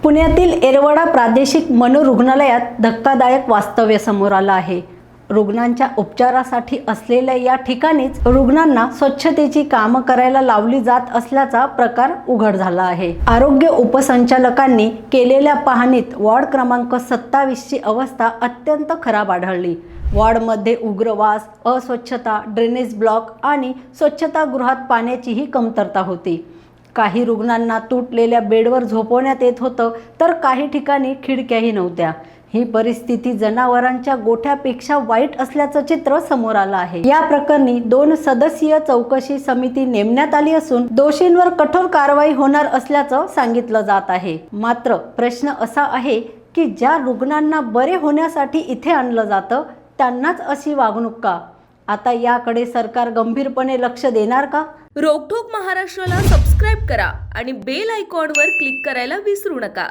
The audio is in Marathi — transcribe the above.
पुण्यातील येरवडा प्रादेशिक मनोरुग्णालयात धक्कादायक वास्तव्य समोर आलं आहे। रुग्णांच्या उपचारासाठी असलेल्या या ठिकाणीच रुग्णांना स्वच्छतेची कामं करायला लावली जात असल्याचा प्रकार उघड झाला आहे। आरोग्य उपसंचालकांनी केलेल्या पाहणीत वॉर्ड क्रमांक 27 ची अवस्था अत्यंत खराब आढळली। वॉर्डमध्ये उग्र वास, अस्वच्छता, ड्रेनेज ब्लॉक आणि स्वच्छतागृहात पाण्याचीही कमतरता होती। काही रुग्णांना तुटलेल्या बेडवर झोपवण्यात येत होतं, तर काही ठिकाणी खिडक्याही नव्हत्या। ही परिस्थिती जनावरांच्या गोठ्यापेक्षा वाईट असल्याचं चित्र समोर आलं आहे। या प्रकरणी 2 सदस्यीय चौकशी समिती नेमण्यात आली असून दोषींवर कठोर कारवाई होणार असल्याचं सांगितलं जात आहे। मात्र प्रश्न असा आहे की ज्या रुग्णांना बरे होण्यासाठी इथे आणलं जातं त्यांनाच अशी वागणूक का? आता याकडे सरकार गंभीरपणे लक्ष देणार का? रोकठोक महाराष्ट्राला सबस्क्राईब करा आणि बेल आयकॉनवर क्लिक करायला विसरू नका।